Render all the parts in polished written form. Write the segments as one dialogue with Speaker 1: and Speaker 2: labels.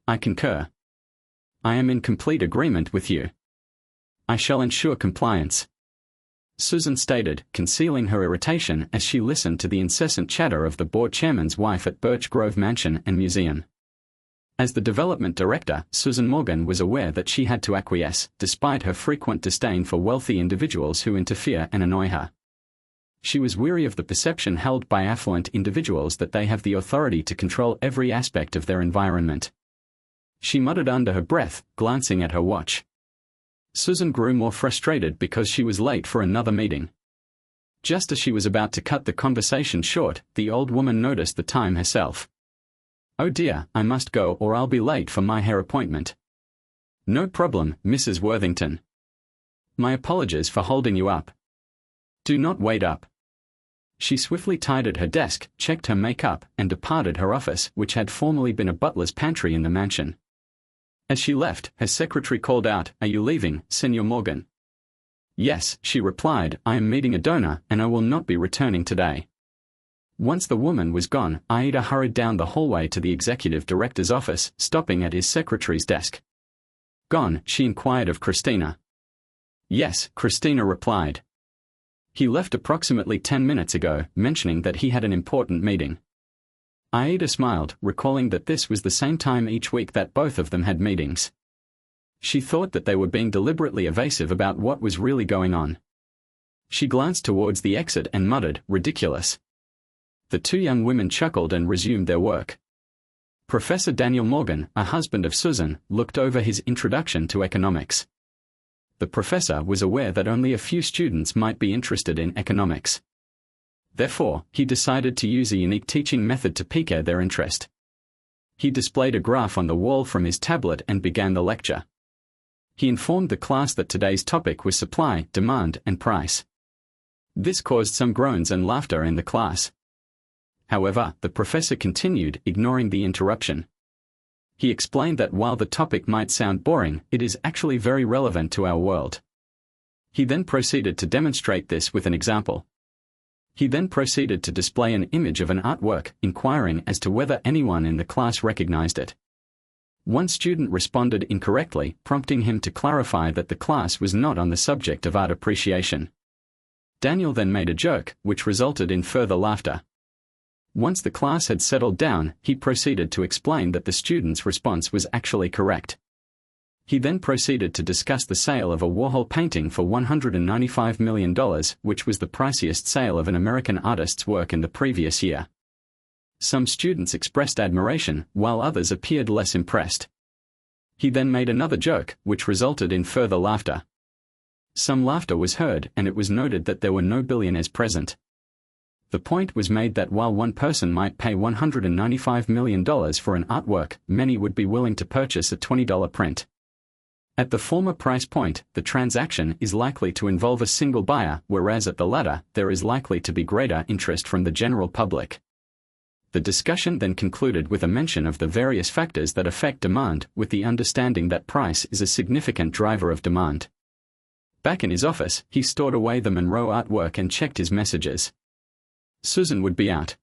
Speaker 1: I concur. I am in complete agreement with you. I shall ensure compliance. Susan stated, concealing her irritation as she listened to the incessant chatter of the board chairman's wife at Birch Grove Mansion and Museum. As the development director, Susan Morgan was aware that she had to acquiesce, despite her frequent disdain for wealthy individuals who interfere and annoy her. She was weary of the perception held by affluent individuals that they have the authority to control every aspect of their environment. She muttered under her breath, glancing at her watch. Susan grew more frustrated because she was late for another meeting. Just as she was about to cut the conversation short, the old woman noticed the time herself. "Oh dear, I must go or I'll be late for my hair appointment." "No problem, Mrs. Worthington. My apologies for holding you up." "Do not wait up." She swiftly tied at her desk, checked her makeup, and departed her office, which had formerly been a butler's pantry in the mansion. As she left, her secretary called out, "Are you leaving, Senor Morgan?" "Yes," she replied, "I am meeting a donor, and I will not be returning today." Once the woman was gone, Aida hurried down the hallway to the executive director's office, stopping at his secretary's desk. "Gone?" she inquired of Christina. "Yes," Christina replied. "He left approximately 10 minutes ago, mentioning that he had an important meeting." Aida smiled, recalling that this was the same time each week that both of them had meetings. She thought that they were being deliberately evasive about what was really going on. She glanced towards the exit and muttered, "Ridiculous." The two young women chuckled and resumed their work. Professor Daniel Morgan, a husband of Susan, looked over his introduction to economics. The professor was aware that only a few students might be interested in economics. Therefore, he decided to use a unique teaching method to pique their interest. He displayed a graph on the wall from his tablet and began the lecture. He informed the class that today's topic was supply, demand, and price. This caused some groans and laughter in the class. However, the professor continued, ignoring the interruption. He explained that while the topic might sound boring, it is actually very relevant to our world. He then proceeded to demonstrate this with an example. He then proceeded to display an image of an artwork, inquiring as to whether anyone in the class recognized it. One student responded incorrectly, prompting him to clarify that the class was not on the subject of art appreciation. Daniel then made a joke, which resulted in further laughter. Once the class had settled down, he proceeded to explain that the student's response was actually correct. He then proceeded to discuss the sale of a Warhol painting for $195 million, which was the priciest sale of an American artist's work in the previous year. Some students expressed admiration, while others appeared less impressed. He then made another joke, which resulted in further laughter. Some laughter was heard, and it was noted that there were no billionaires present. The point was made that while one person might pay $195 million for an artwork, many would be willing to purchase a $20 print. At the former price point, the transaction is likely to involve a single buyer, whereas at the latter, there is likely to be greater interest from the general public. The discussion then concluded with a mention of the various factors that affect demand, with the understanding that price is a significant driver of demand. Back in his office, he stored away the Monroe artwork and checked his messages. Susan would be out.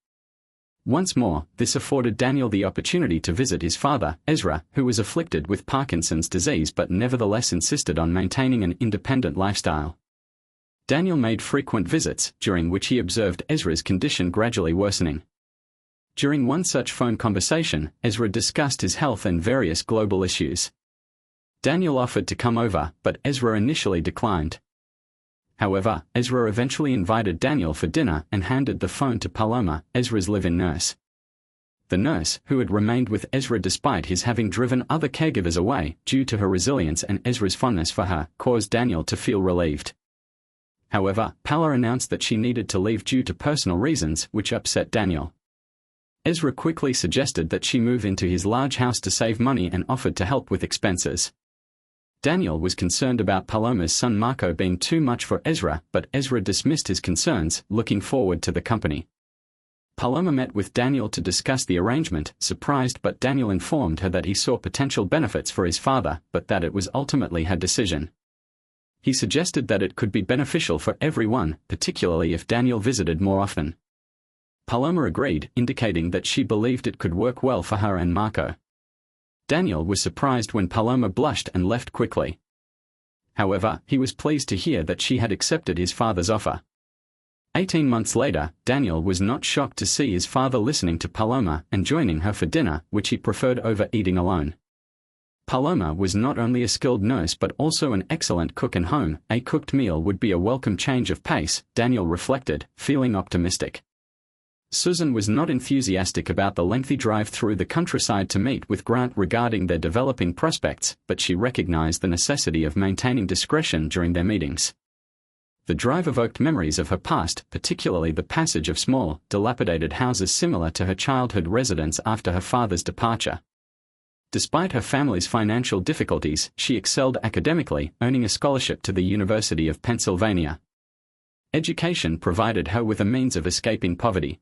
Speaker 1: Once more, this afforded Daniel the opportunity to visit his father, Ezra, who was afflicted with Parkinson's disease but nevertheless insisted on maintaining an independent lifestyle. Daniel made frequent visits, during which he observed Ezra's condition gradually worsening. During one such phone conversation, Ezra discussed his health and various global issues. Daniel offered to come over, but Ezra initially declined. However, Ezra eventually invited Daniel for dinner and handed the phone to Paloma, Ezra's live-in nurse. The nurse, who had remained with Ezra despite his having driven other caregivers away due to her resilience and Ezra's fondness for her, caused Daniel to feel relieved. However, Pala announced that she needed to leave due to personal reasons, which upset Daniel. Ezra quickly suggested that she move into his large house to save money and offered to help with expenses. Daniel was concerned about Paloma's son Marco being too much for Ezra, but Ezra dismissed his concerns, looking forward to the company. Paloma met with Daniel to discuss the arrangement, surprised, but Daniel informed her that he saw potential benefits for his father, but that it was ultimately her decision. He suggested that it could be beneficial for everyone, particularly if Daniel visited more often. Paloma agreed, indicating that she believed it could work well for her and Marco. Daniel was surprised when Paloma blushed and left quickly. However, he was pleased to hear that she had accepted his father's offer. 18 months later, Daniel was not shocked to see his father listening to Paloma and joining her for dinner, which he preferred over eating alone. Paloma was not only a skilled nurse but also an excellent cook and home. A cooked meal would be a welcome change of pace, Daniel reflected, feeling optimistic. Susan was not enthusiastic about the lengthy drive through the countryside to meet with Grant regarding their developing prospects, but she recognized the necessity of maintaining discretion during their meetings. The drive evoked memories of her past, particularly the passage of small, dilapidated houses similar to her childhood residence after her father's departure. Despite her family's financial difficulties, she excelled academically, earning a scholarship to the University of Pennsylvania. Education provided her with a means of escaping poverty.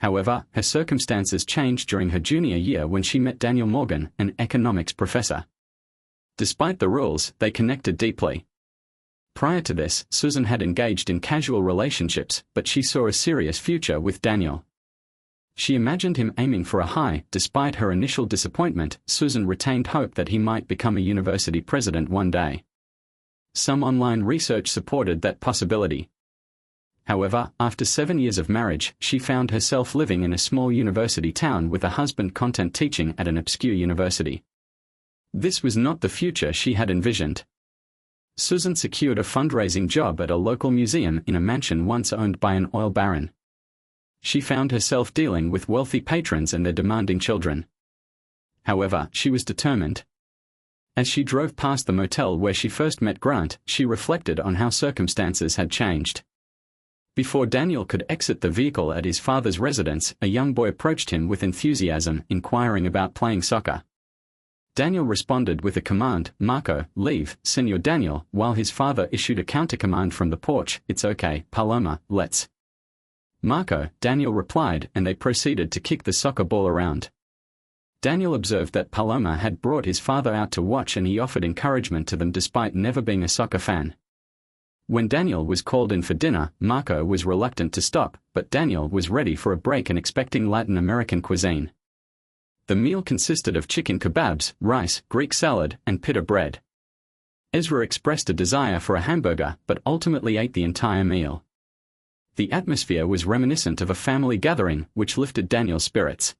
Speaker 1: However, her circumstances changed during her junior year when she met Daniel Morgan, an economics professor. Despite the rules, they connected deeply. Prior to this, Susan had engaged in casual relationships, but she saw a serious future with Daniel. She imagined him aiming for a high. Despite her initial disappointment, Susan retained hope that he might become a university president one day. Some online research supported that possibility. However, after 7 years of marriage, she found herself living in a small university town with a husband content teaching at an obscure university. This was not the future she had envisioned. Susan secured a fundraising job at a local museum in a mansion once owned by an oil baron. She found herself dealing with wealthy patrons and their demanding children. However, she was determined. As she drove past the motel where she first met Grant, she reflected on how circumstances had changed. Before Daniel could exit the vehicle at his father's residence, a young boy approached him with enthusiasm, inquiring about playing soccer. Daniel responded with a command, "Marco, leave, Senor Daniel," while his father issued a counter-command from the porch, "It's okay, Paloma, let's." "Marco," Daniel replied, and they proceeded to kick the soccer ball around. Daniel observed that Paloma had brought his father out to watch and he offered encouragement to them despite never being a soccer fan. When Daniel was called in for dinner, Marco was reluctant to stop, but Daniel was ready for a break and expecting Latin American cuisine. The meal consisted of chicken kebabs, rice, Greek salad, and pita bread. Ezra expressed a desire for a hamburger, but ultimately ate the entire meal. The atmosphere was reminiscent of a family gathering, which lifted Daniel's spirits.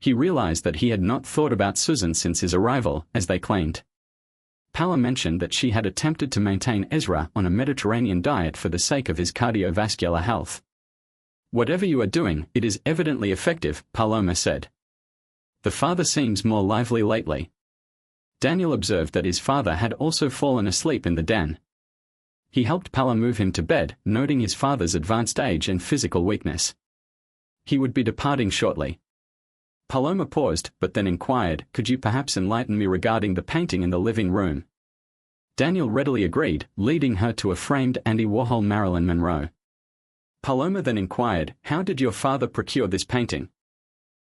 Speaker 1: He realized that he had not thought about Susan since his arrival, as they claimed. Pala mentioned that she had attempted to maintain Ezra on a Mediterranean diet for the sake of his cardiovascular health. "Whatever you are doing, it is evidently effective," Paloma said. "The father seems more lively lately." Daniel observed that his father had also fallen asleep in the den. He helped Pala move him to bed, noting his father's advanced age and physical weakness. He would be departing shortly. Paloma paused, but then inquired, "Could you perhaps enlighten me regarding the painting in the living room?" Daniel readily agreed, leading her to a framed Andy Warhol Marilyn Monroe. Paloma then inquired, "How did your father procure this painting?"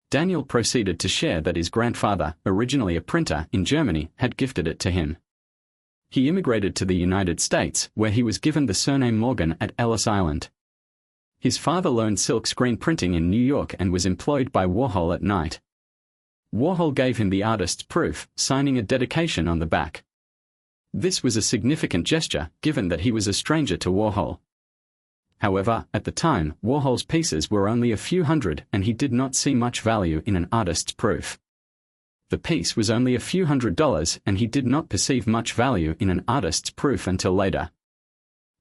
Speaker 1: Daniel proceeded to share that his grandfather, originally a printer in Germany, had gifted it to him. He immigrated to the United States, where he was given the surname Morgan at Ellis Island. His father learned silk screen printing in New York and was employed by Warhol at night. Warhol gave him the artist's proof, signing a dedication on the back. This was a significant gesture, given that he was a stranger to Warhol. However, at the time, Warhol's pieces were only a few hundred and he did not see much value in an artist's proof. The piece was only a few $100s and he did not perceive much value in an artist's proof until later.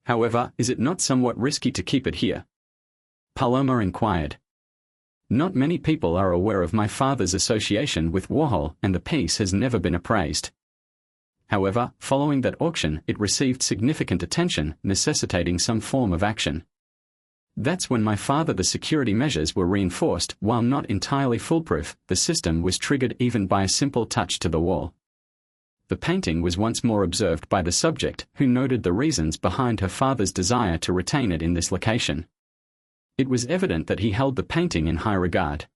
Speaker 1: "However, is it not somewhat risky to keep it here?" Paloma inquired. "Not many people are aware of my father's association with Warhol and the piece has never been appraised. However, following that auction, it received significant attention, necessitating some form of action. That's when my father the security measures were reinforced. While not entirely foolproof, the system was triggered even by a simple touch to the wall." The painting was once more observed by the subject, who noted the reasons behind her father's desire to retain it in this location. It was evident that he held the painting in high regard.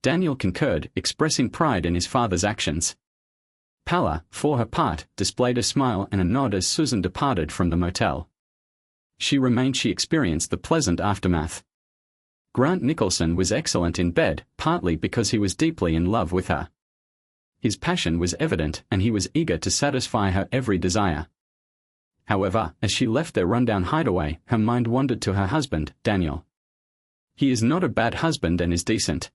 Speaker 1: Daniel concurred, expressing pride in his father's actions. Pala, for her part, displayed a smile and a nod as Susan departed from the motel. She experienced the pleasant aftermath. Grant Nicholson was excellent in bed, partly because he was deeply in love with her. His passion was evident and he was eager to satisfy her every desire. However, as she left their rundown hideaway, her mind wandered to her husband, Daniel. He is not a bad husband and is decent.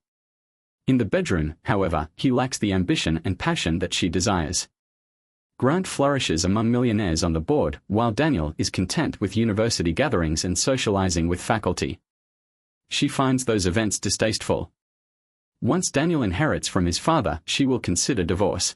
Speaker 1: In the bedroom, however, he lacks the ambition and passion that she desires. Grant flourishes among millionaires on the board, while Daniel is content with university gatherings and socializing with faculty. She finds those events distasteful. Once Daniel inherits from his father, she will consider divorce.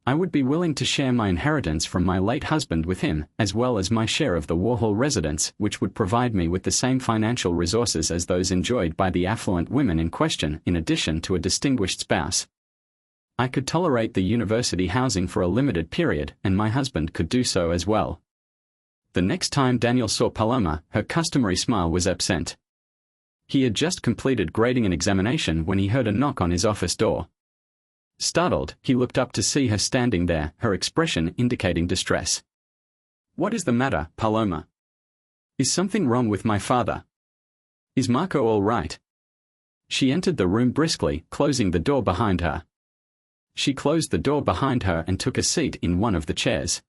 Speaker 1: I would be willing to share my inheritance from my late husband with him, as well as my share of the Warhol residence, which would provide me with the same financial resources as those enjoyed by the affluent women in question, in addition to a distinguished spouse. I could tolerate the university housing for a limited period, and my husband could do so as well. The next time Daniel saw Paloma, her customary smile was absent. He had just completed grading an examination when he heard a knock on his office door. Startled, he looked up to see her standing there, her expression indicating distress. "What is the matter, Paloma? Is something wrong with my father? Is Marco all right?" She entered the room briskly, closing the door behind her. She closed the door behind her and took a seat in one of the chairs.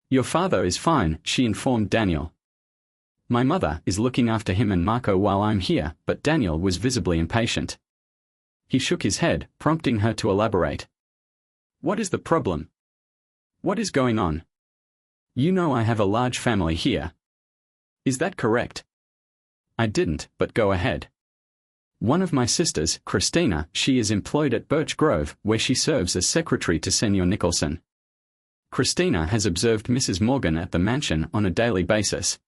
Speaker 1: "Your father is fine," she informed Daniel. "My mother is looking after him and Marco while I'm here," but Daniel was visibly impatient. He shook his head, prompting her to elaborate. "What is the problem? What is going on? You know I have a large family here. Is that correct?" "I didn't, but go ahead." "One of my sisters, Christina, she is employed at Birch Grove, where she serves as secretary to Senor Nicholson. Christina has observed Mrs. Morgan at the mansion on a daily basis."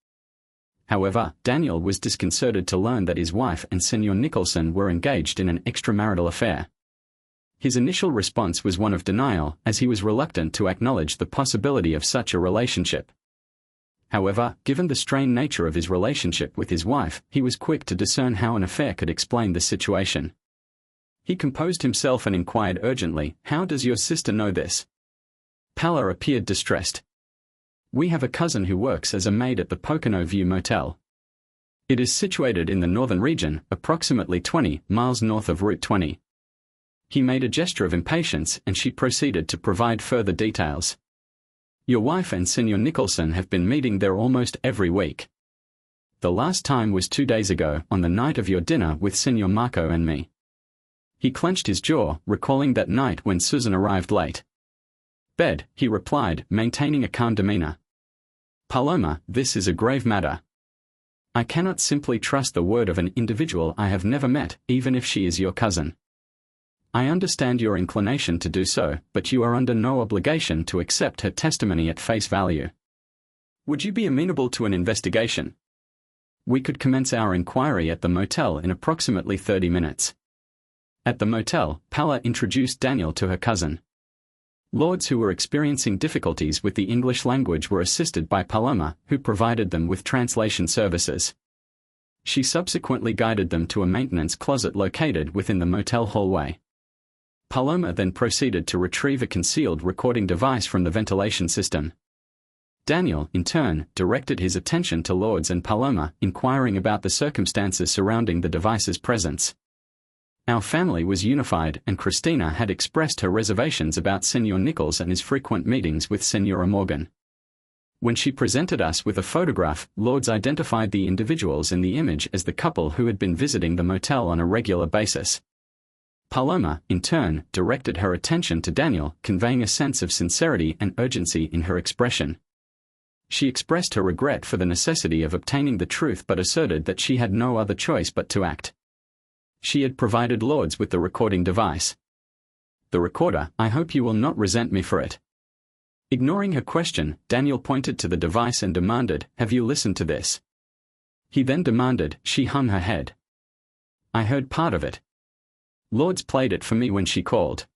Speaker 1: However, Daniel was disconcerted to learn that his wife and Senor Nicholson were engaged in an extramarital affair. His initial response was one of denial, as he was reluctant to acknowledge the possibility of such a relationship. However, given the strained nature of his relationship with his wife, he was quick to discern how an affair could explain the situation. He composed himself and inquired urgently, "How does your sister know this?" Palla appeared distressed. "We have a cousin who works as a maid at the Pocono View Motel. It is situated in the northern region, approximately 20 miles north of Route 20. He made a gesture of impatience and she proceeded to provide further details. "Your wife and Senor Nicholson have been meeting there almost every week. The last time was 2 days ago, on the night of your dinner with Senor Marco and me." He clenched his jaw, recalling that night when Susan arrived late. "Bed," he replied, maintaining a calm demeanor. "Paloma, this is a grave matter. I cannot simply trust the word of an individual I have never met, even if she is your cousin. I understand your inclination to do so, but you are under no obligation to accept her testimony at face value. Would you be amenable to an investigation? We could commence our inquiry at the motel in approximately 30 minutes. At the motel, Palla introduced Daniel to her cousin. Lords who were experiencing difficulties with the English language were assisted by Paloma, who provided them with translation services. She subsequently guided them to a maintenance closet located within the motel hallway. Paloma then proceeded to retrieve a concealed recording device from the ventilation system. Daniel, in turn, directed his attention to Lourdes and Paloma, inquiring about the circumstances surrounding the device's presence. Our family was unified, and Christina had expressed her reservations about Senor Nichols and his frequent meetings with Senora Morgan. When she presented us with a photograph, Lourdes identified the individuals in the image as the couple who had been visiting the motel on a regular basis. Paloma, in turn, directed her attention to Daniel, conveying a sense of sincerity and urgency in her expression. She expressed her regret for the necessity of obtaining the truth but asserted that she had no other choice but to act. She had provided Lourdes with the recording device. "The recorder, I hope you will not resent me for it." Ignoring her question, Daniel pointed to the device and demanded, "Have you listened to this?" He then demanded. She hung her head. "I heard part of it. Lourdes played it for me when she called.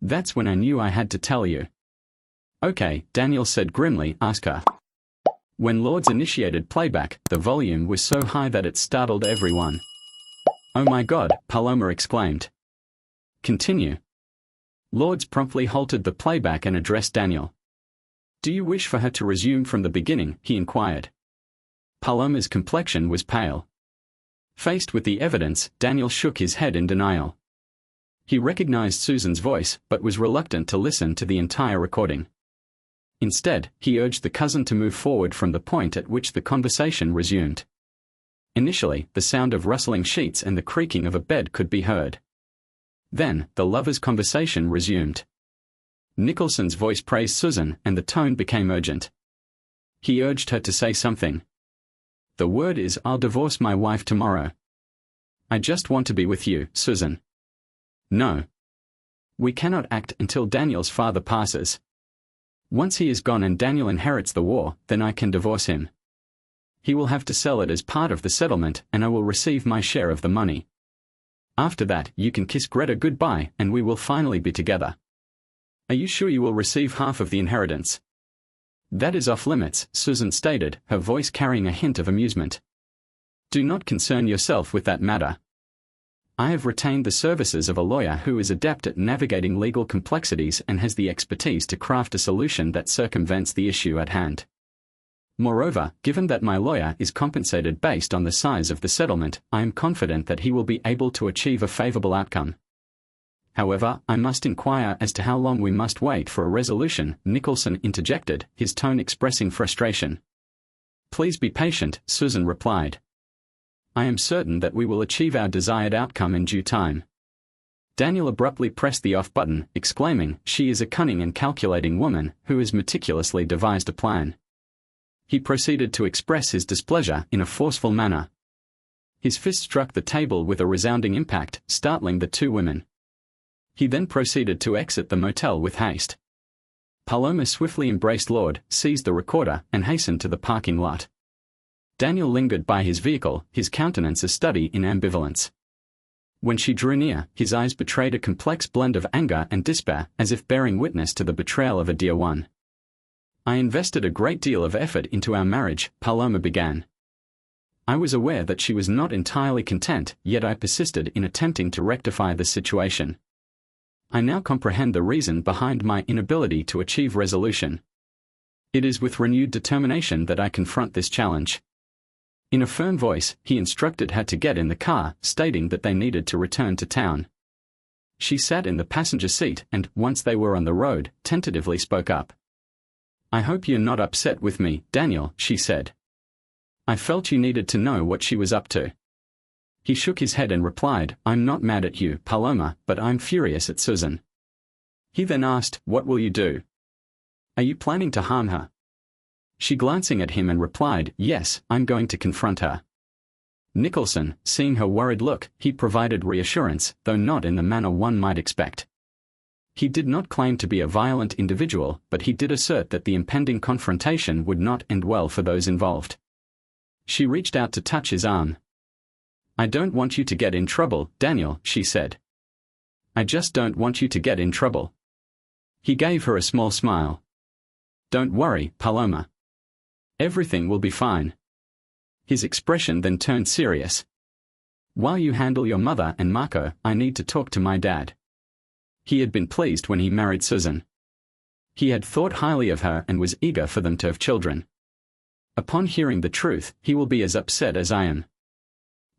Speaker 1: That's when I knew I had to tell you." "Okay," Daniel said grimly, "ask her." When Lourdes initiated playback, the volume was so high that it startled everyone. "Oh my God," Paloma exclaimed. "Continue." Lourdes promptly halted the playback and addressed Daniel. "Do you wish for her to resume from the beginning?" he inquired. Paloma's complexion was pale. Faced with the evidence, Daniel shook his head in denial. He recognized Susan's voice but was reluctant to listen to the entire recording. Instead, he urged the cousin to move forward from the point at which the conversation resumed. Initially, the sound of rustling sheets and the creaking of a bed could be heard. Then, the lovers' conversation resumed. Nicholson's voice praised Susan and the tone became urgent. He urged her to say something. The word is, I'll divorce my wife tomorrow. I just want to be with you, Susan. No. We cannot act until Daniel's father passes. Once he is gone and Daniel inherits the war, then I can divorce him. He will have to sell it as part of the settlement and I will receive my share of the money. After that, you can kiss Greta goodbye and we will finally be together. Are you sure you will receive half of the inheritance? That is off limits, Susan stated, her voice carrying a hint of amusement. Do not concern yourself with that matter. I have retained the services of a lawyer who is adept at navigating legal complexities and has the expertise to craft a solution that circumvents the issue at hand. Moreover, given that my lawyer is compensated based on the size of the settlement, I am confident that he will be able to achieve a favorable outcome. However, I must inquire as to how long we must wait for a resolution, Nicholson interjected, his tone expressing frustration. Please be patient, Susan replied. I am certain that we will achieve our desired outcome in due time. Daniel abruptly pressed the off button, exclaiming, she is a cunning and calculating woman who has meticulously devised a plan. He proceeded to express his displeasure in a forceful manner. His fist struck the table with a resounding impact, startling the two women. He then proceeded to exit the motel with haste. Paloma swiftly embraced Lord, seized the recorder, and hastened to the parking lot. Daniel lingered by his vehicle, his countenance a study in ambivalence. When she drew near, his eyes betrayed a complex blend of anger and despair, as if bearing witness to the betrayal of a dear one. I invested a great deal of effort into our marriage, Paloma began. I was aware that she was not entirely content, yet I persisted in attempting to rectify the situation. I now comprehend the reason behind my inability to achieve resolution. It is with renewed determination that I confront this challenge. In a firm voice, he instructed her to get in the car, stating that they needed to return to town. She sat in the passenger seat and, once they were on the road, tentatively spoke up. I hope you're not upset with me, Daniel, she said. I felt you needed to know what she was up to. He shook his head and replied, I'm not mad at you, Paloma, but I'm furious at Susan. He then asked, what will you do? Are you planning to harm her? She glancing at him and replied, yes, I'm going to confront her. Nicholson, seeing her worried look, he provided reassurance, though not in the manner one might expect. He did not claim to be a violent individual, but he did assert that the impending confrontation would not end well for those involved. She reached out to touch his arm. I don't want you to get in trouble, Daniel, she said. I just don't want you to get in trouble. He gave her a small smile. Don't worry, Paloma. Everything will be fine. His expression then turned serious. While you handle your mother and Marco, I need to talk to my dad. He had been pleased when he married Susan. He had thought highly of her and was eager for them to have children. Upon hearing the truth, he will be as upset as I am.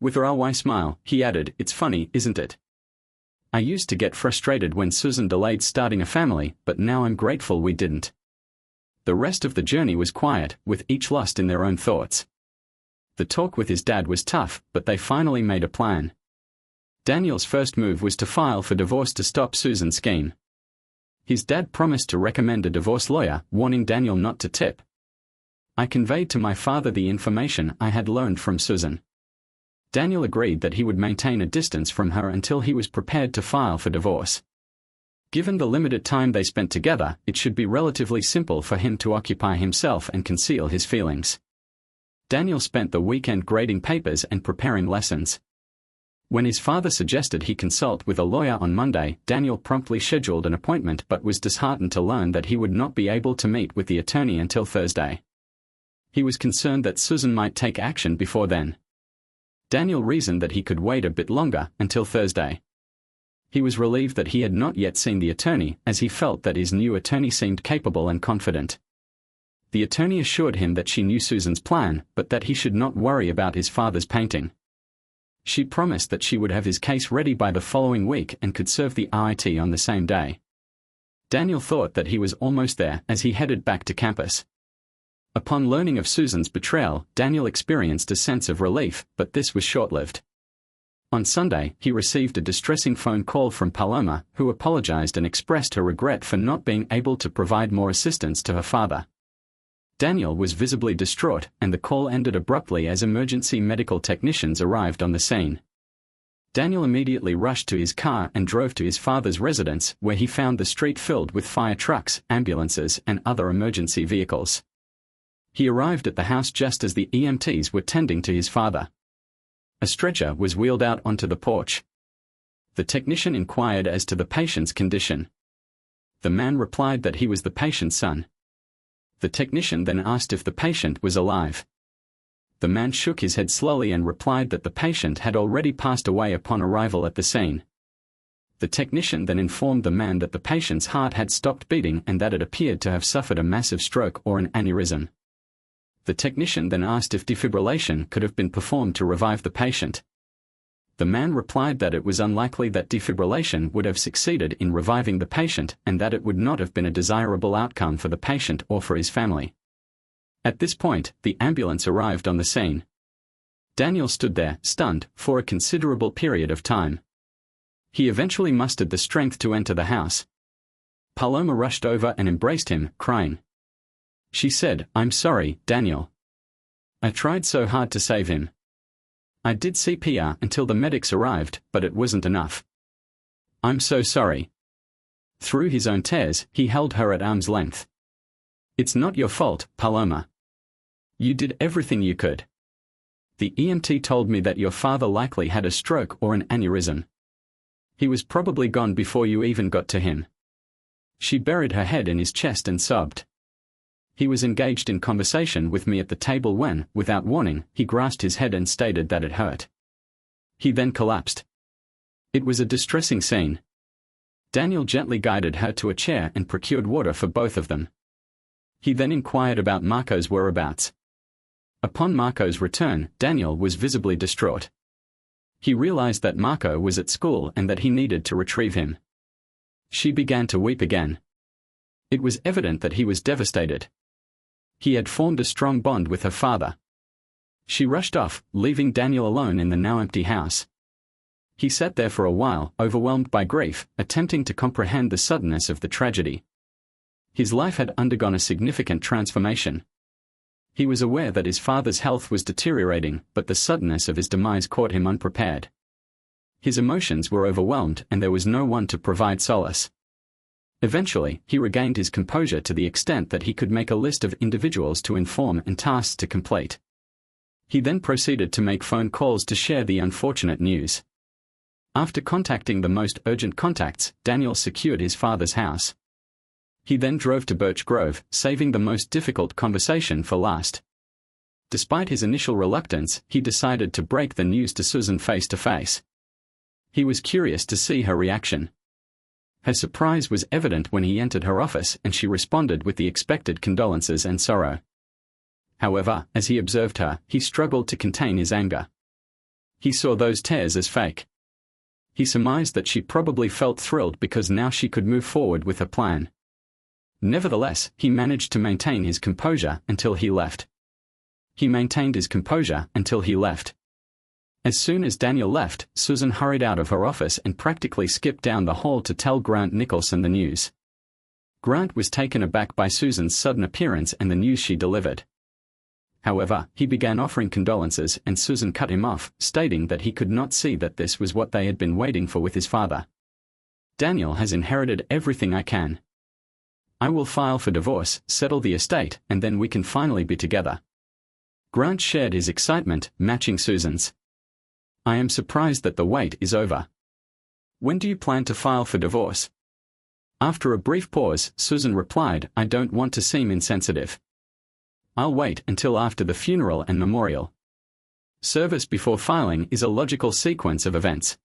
Speaker 1: With a wry smile, he added, it's funny, isn't it? I used to get frustrated when Susan delayed starting a family, but now I'm grateful we didn't. The rest of the journey was quiet, with each lost in their own thoughts. The talk with his dad was tough, but they finally made a plan. Daniel's first move was to file for divorce to stop Susan's scheme. His dad promised to recommend a divorce lawyer, warning Daniel not to tip. I conveyed to my father the information I had learned from Susan. Daniel agreed that he would maintain a distance from her until he was prepared to file for divorce. Given the limited time they spent together, it should be relatively simple for him to occupy himself and conceal his feelings. Daniel spent the weekend grading papers and preparing lessons. When his father suggested he consult with a lawyer on Monday, Daniel promptly scheduled an appointment but was disheartened to learn that he would not be able to meet with the attorney until Thursday. He was concerned that Susan might take action before then. Daniel reasoned that he could wait a bit longer, until Thursday. He was relieved that he had not yet seen the attorney, as he felt that his new attorney seemed capable and confident. The attorney assured him that she knew Susan's plan, but that he should not worry about his father's painting. She promised that she would have his case ready by the following week and could serve the IT on the same day. Daniel thought that he was almost there as he headed back to campus. Upon learning of Susan's betrayal, Daniel experienced a sense of relief, but this was short-lived. On Sunday, he received a distressing phone call from Paloma, who apologized and expressed her regret for not being able to provide more assistance to her father. Daniel was visibly distraught, and the call ended abruptly as emergency medical technicians arrived on the scene. Daniel immediately rushed to his car and drove to his father's residence, where he found the street filled with fire trucks, ambulances, and other emergency vehicles. He arrived at the house just as the EMTs were tending to his father. A stretcher was wheeled out onto the porch. The technician inquired as to the patient's condition. The man replied that he was the patient's son. The technician then asked if the patient was alive. The man shook his head slowly and replied that the patient had already passed away upon arrival at the scene. The technician then informed the man that the patient's heart had stopped beating and that it appeared to have suffered a massive stroke or an aneurysm. The technician then asked if defibrillation could have been performed to revive the patient. The man replied that it was unlikely that defibrillation would have succeeded in reviving the patient and that it would not have been a desirable outcome for the patient or for his family. At this point, the ambulance arrived on the scene. Daniel stood there, stunned, for a considerable period of time. He eventually mustered the strength to enter the house. Paloma rushed over and embraced him, crying. She said, "I'm sorry, Daniel. I tried so hard to save him. I did CPR until the medics arrived, but it wasn't enough. I'm so sorry." Through his own tears, he held her at arm's length. "It's not your fault, Paloma. You did everything you could. The EMT told me that your father likely had a stroke or an aneurysm. He was probably gone before you even got to him." She buried her head in his chest and sobbed. He was engaged in conversation with me at the table when, without warning, he grasped his head and stated that it hurt. He then collapsed. It was a distressing scene. Daniel gently guided her to a chair and procured water for both of them. He then inquired about Marco's whereabouts. Upon Marco's return, Daniel was visibly distraught. He realized that Marco was at school and that he needed to retrieve him. She began to weep again. It was evident that he was devastated. He had formed a strong bond with her father. She rushed off, leaving Daniel alone in the now empty house. He sat there for a while, overwhelmed by grief, attempting to comprehend the suddenness of the tragedy. His life had undergone a significant transformation. He was aware that his father's health was deteriorating, but the suddenness of his demise caught him unprepared. His emotions were overwhelmed and there was no one to provide solace. Eventually, he regained his composure to the extent that he could make a list of individuals to inform and tasks to complete. He then proceeded to make phone calls to share the unfortunate news. After contacting the most urgent contacts, Daniel secured his father's house. He then drove to Birch Grove, saving the most difficult conversation for last. Despite his initial reluctance, he decided to break the news to Susan face to face. He was curious to see her reaction. Her surprise was evident when he entered her office and she responded with the expected condolences and sorrow. However, as he observed her, he struggled to contain his anger. He saw those tears as fake. He surmised that she probably felt thrilled because now she could move forward with her plan. Nevertheless, he managed to maintain his composure until he left. He maintained his composure until he left. As soon as Daniel left, Susan hurried out of her office and practically skipped down the hall to tell Grant Nicholson the news. Grant was taken aback by Susan's sudden appearance and the news she delivered. However, he began offering condolences and Susan cut him off, stating that he could not see that this was what they had been waiting for with his father. "Daniel has inherited everything I can. I will file for divorce, settle the estate, and then we can finally be together." Grant shared his excitement, matching Susan's. "I am surprised that the wait is over. When do you plan to file for divorce?" After a brief pause, Susan replied, "I don't want to seem insensitive. I'll wait until after the funeral and memorial. Service before filing is a logical sequence of events."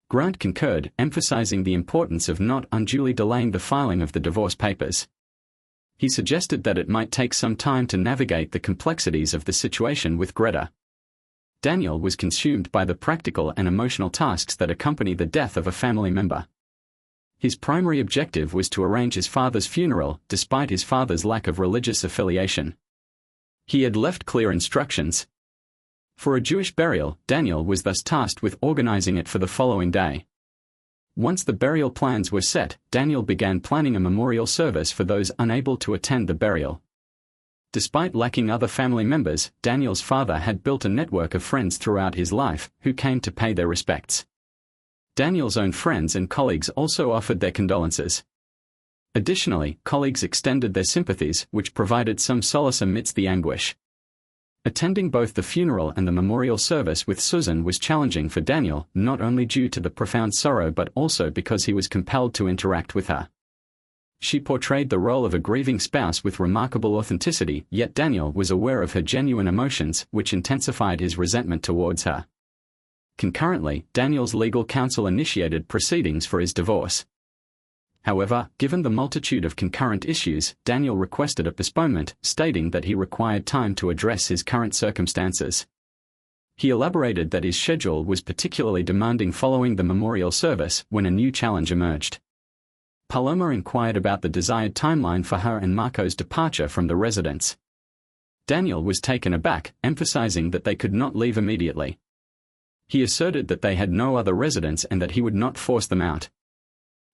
Speaker 1: Grant concurred, emphasizing the importance of not unduly delaying the filing of the divorce papers. He suggested that it might take some time to navigate the complexities of the situation with Greta. Daniel was consumed by the practical and emotional tasks that accompany the death of a family member. His primary objective was to arrange his father's funeral, despite his father's lack of religious affiliation. He had left clear instructions. For a Jewish burial, Daniel was thus tasked with organizing it for the following day. Once the burial plans were set, Daniel began planning a memorial service for those unable to attend the burial. Despite lacking other family members, Daniel's father had built a network of friends throughout his life, who came to pay their respects. Daniel's own friends and colleagues also offered their condolences. Additionally, colleagues extended their sympathies, which provided some solace amidst the anguish. Attending both the funeral and the memorial service with Susan was challenging for Daniel, not only due to the profound sorrow but also because he was compelled to interact with her. She portrayed the role of a grieving spouse with remarkable authenticity, yet Daniel was aware of her genuine emotions, which intensified his resentment towards her. Concurrently, Daniel's legal counsel initiated proceedings for his divorce. However, given the multitude of concurrent issues, Daniel requested a postponement, stating that he required time to address his current circumstances. He elaborated that his schedule was particularly demanding following the memorial service when a new challenge emerged. Paloma inquired about the desired timeline for her and Marco's departure from the residence. Daniel was taken aback, emphasizing that they could not leave immediately. He asserted that they had no other residence and that he would not force them out.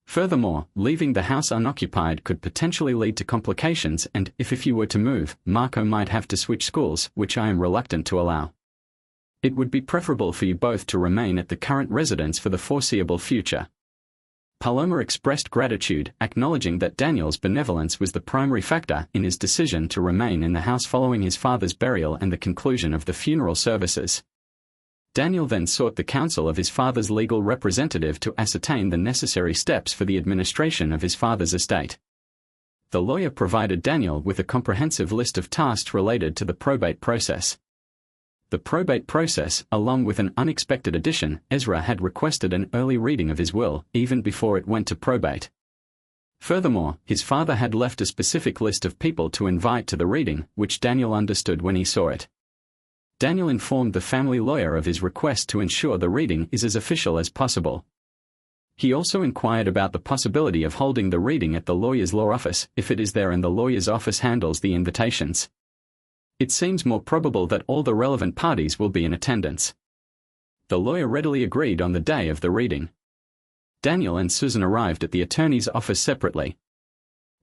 Speaker 1: Furthermore, leaving the house unoccupied could potentially lead to complications and, if you were to move, Marco might have to switch schools, which I am reluctant to allow. It would be preferable for you both to remain at the current residence for the foreseeable future. Paloma expressed gratitude, acknowledging that Daniel's benevolence was the primary factor in his decision to remain in the house following his father's burial and the conclusion of the funeral services. Daniel then sought the counsel of his father's legal representative to ascertain the necessary steps for the administration of his father's estate. The lawyer provided Daniel with a comprehensive list of tasks related to the probate process. The probate process, along with an unexpected addition, Ezra had requested an early reading of his will, even before it went to probate. Furthermore, his father had left a specific list of people to invite to the reading, which Daniel understood when he saw it. Daniel informed the family lawyer of his request to ensure the reading is as official as possible. He also inquired about the possibility of holding the reading at the lawyer's law office, if it is there and the lawyer's office handles the invitations. It seems more probable that all the relevant parties will be in attendance. The lawyer readily agreed on the day of the reading. Daniel and Susan arrived at the attorney's office separately.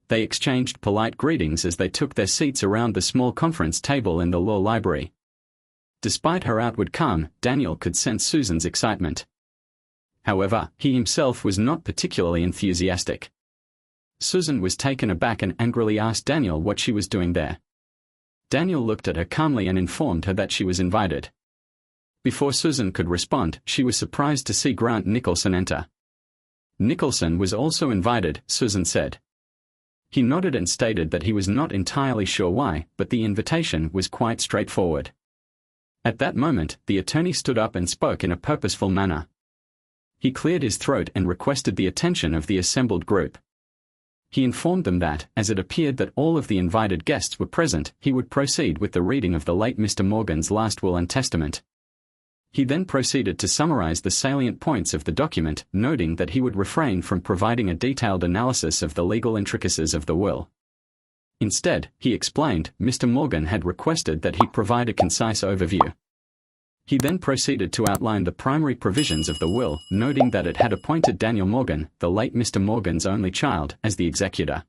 Speaker 1: They exchanged polite greetings as they took their seats around the small conference table in the law library. Despite her outward calm, Daniel could sense Susan's excitement. However, he himself was not particularly enthusiastic. Susan was taken aback and angrily asked Daniel what she was doing there. Daniel looked at her calmly and informed her that she was invited. Before Susan could respond, she was surprised to see Grant Nicholson enter. Nicholson was also invited, Susan said. He nodded and stated that he was not entirely sure why, but the invitation was quite straightforward. At that moment, the attorney stood up and spoke in a purposeful manner. He cleared his throat and requested the attention of the assembled group. He informed them that, as it appeared that all of the invited guests were present, he would proceed with the reading of the late Mr. Morgan's last will and testament. He then proceeded to summarize the salient points of the document, noting that he would refrain from providing a detailed analysis of the legal intricacies of the will. Instead, he explained, Mr. Morgan had requested that he provide a concise overview. He then proceeded to outline the primary provisions of the will, noting that it had appointed Daniel Morgan, the late Mr. Morgan's only child, as the executor.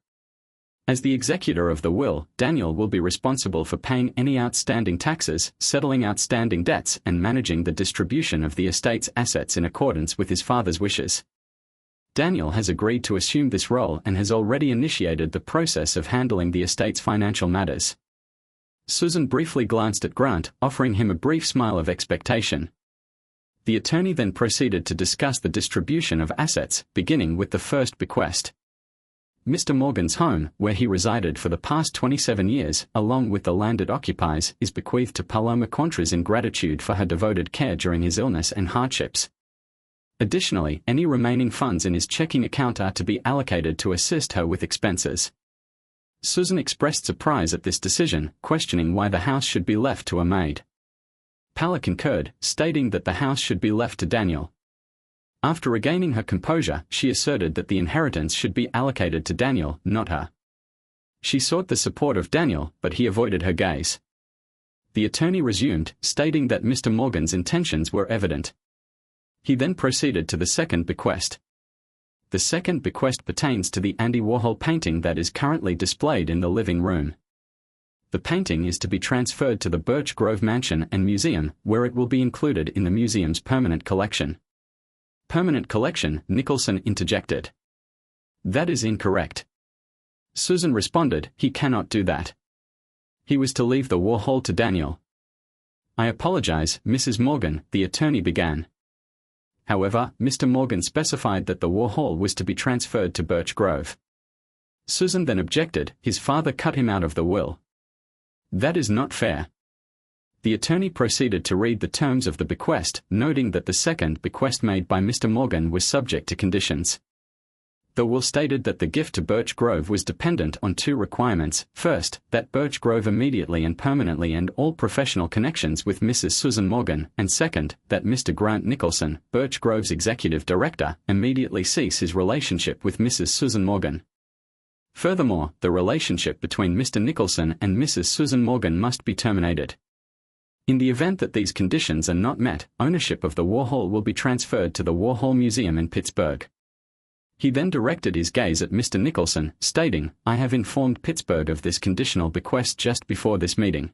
Speaker 1: As the executor of the will, Daniel will be responsible for paying any outstanding taxes, settling outstanding debts, and managing the distribution of the estate's assets in accordance with his father's wishes. Daniel has agreed to assume this role and has already initiated the process of handling the estate's financial matters. Susan briefly glanced at Grant, offering him a brief smile of expectation. The attorney then proceeded to discuss the distribution of assets, beginning with the first bequest. Mr. Morgan's home, where he resided for the past 27 years, along with the land it occupies, is bequeathed to Paloma Contreras in gratitude for her devoted care during his illness and hardships. Additionally, any remaining funds in his checking account are to be allocated to assist her with expenses. Susan expressed surprise at this decision, questioning why the house should be left to a maid. Palla concurred, stating that the house should be left to Daniel. After regaining her composure, she asserted that the inheritance should be allocated to Daniel, not her. She sought the support of Daniel, but he avoided her gaze. The attorney resumed, stating that Mr. Morgan's intentions were evident. He then proceeded to the second bequest. The second bequest pertains to the Andy Warhol painting that is currently displayed in the living room. The painting is to be transferred to the Birch Grove Mansion and Museum, where it will be included in the museum's permanent collection. Permanent collection, Nicholson interjected. That is incorrect. Susan responded, he cannot do that. He was to leave the Warhol to Daniel. I apologize, Mrs. Morgan, the attorney began. However, Mr. Morgan specified that the Warhol was to be transferred to Birch Grove. Susan then objected, his father cut him out of the will. That is not fair. The attorney proceeded to read the terms of the bequest, noting that the second bequest made by Mr. Morgan was subject to conditions. The will stated that the gift to Birch Grove was dependent on two requirements: first, that Birch Grove immediately and permanently end all professional connections with Mrs. Susan Morgan, and second, that Mr. Grant Nicholson, Birch Grove's executive director, immediately cease his relationship with Mrs. Susan Morgan. Furthermore, the relationship between Mr. Nicholson and Mrs. Susan Morgan must be terminated. In the event that these conditions are not met, ownership of the Warhol will be transferred to the Warhol Museum in Pittsburgh. He then directed his gaze at Mr. Nicholson, stating, I have informed Pittsburgh of this conditional bequest just before this meeting.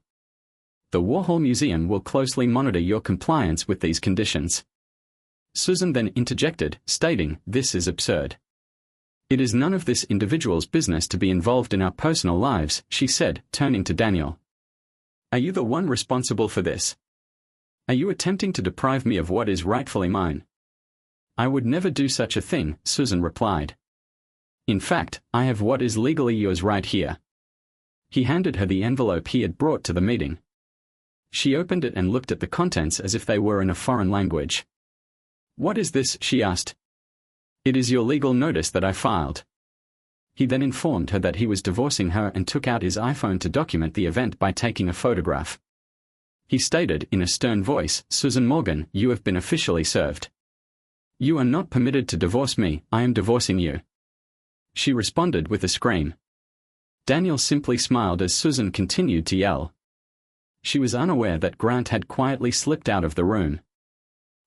Speaker 1: The Warhol Museum will closely monitor your compliance with these conditions. Susan then interjected, stating, this is absurd. It is none of this individual's business to be involved in our personal lives, she said, turning to Daniel. Are you the one responsible for this? Are you attempting to deprive me of what is rightfully mine? I would never do such a thing, Susan replied. In fact, I have what is legally yours right here. He handed her the envelope he had brought to the meeting. She opened it and looked at the contents as if they were in a foreign language. What is this? She asked. It is your legal notice that I filed. He then informed her that he was divorcing her and took out his iPhone to document the event by taking a photograph. He stated in a stern voice, Susan Morgan, you have been officially served. You are not permitted to divorce me, I am divorcing you. She responded with a scream. Daniel simply smiled as Susan continued to yell. She was unaware that Grant had quietly slipped out of the room.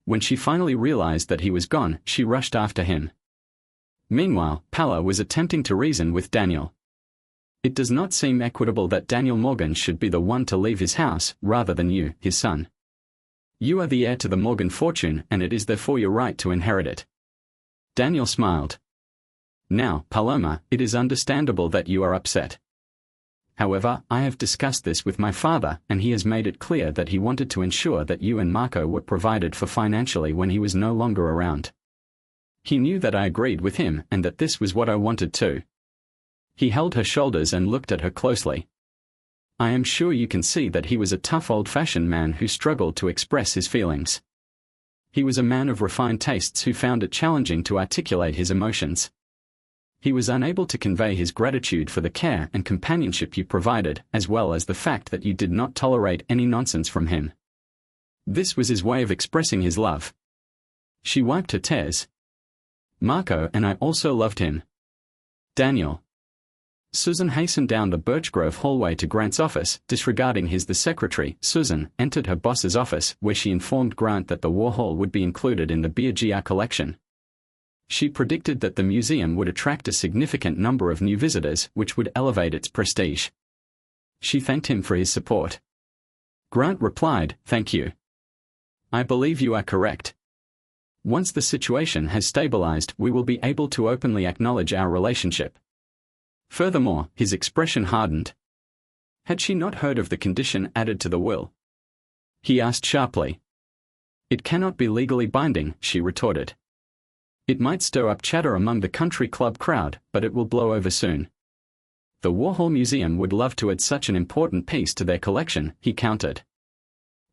Speaker 1: When she finally realized that he was gone, she rushed after him. Meanwhile, Palla was attempting to reason with Daniel. It does not seem equitable that Daniel Morgan should be the one to leave his house, rather than you, his son. You are the heir to the Morgan fortune, and it is therefore your right to inherit it. Daniel smiled. Now, Paloma, it is understandable that you are upset. However, I have discussed this with my father, and he has made it clear that he wanted to ensure that you and Marco were provided for financially when he was no longer around. He knew that I agreed with him and that this was what I wanted too. He held her shoulders and looked at her closely. I am sure you can see that he was a tough old-fashioned man who struggled to express his feelings. He was a man of refined tastes who found it challenging to articulate his emotions. He was unable to convey his gratitude for the care and companionship you provided, as well as the fact that you did not tolerate any nonsense from him. This was his way of expressing his love. She wiped her tears. Marco and I also loved him. Daniel. Susan hastened down the Birch Grove hallway to Grant's office, disregarding the secretary. Susan entered her boss's office, where she informed Grant that the Warhol would be included in the BGR collection. She predicted that the museum would attract a significant number of new visitors, which would elevate its prestige. She thanked him for his support. Grant replied, "Thank you. I believe you are correct. Once the situation has stabilized, we will be able to openly acknowledge our relationship." Furthermore, his expression hardened. Had she not heard of the condition added to the will? He asked sharply. "It cannot be legally binding," she retorted. "It might stir up chatter among the country club crowd, but it will blow over soon." "The Warhol Museum would love to add such an important piece to their collection," he countered.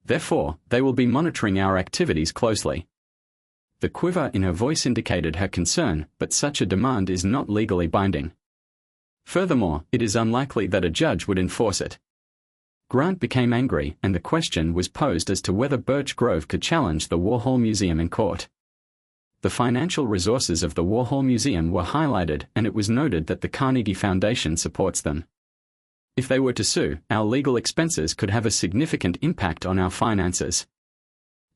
Speaker 1: "Therefore, they will be monitoring our activities closely." The quiver in her voice indicated her concern, but such a demand is not legally binding. Furthermore, it is unlikely that a judge would enforce it. Grant became angry, and the question was posed as to whether Birch Grove could challenge the Warhol Museum in court. The financial resources of the Warhol Museum were highlighted, and it was noted that the Carnegie Foundation supports them. If they were to sue, our legal expenses could have a significant impact on our finances.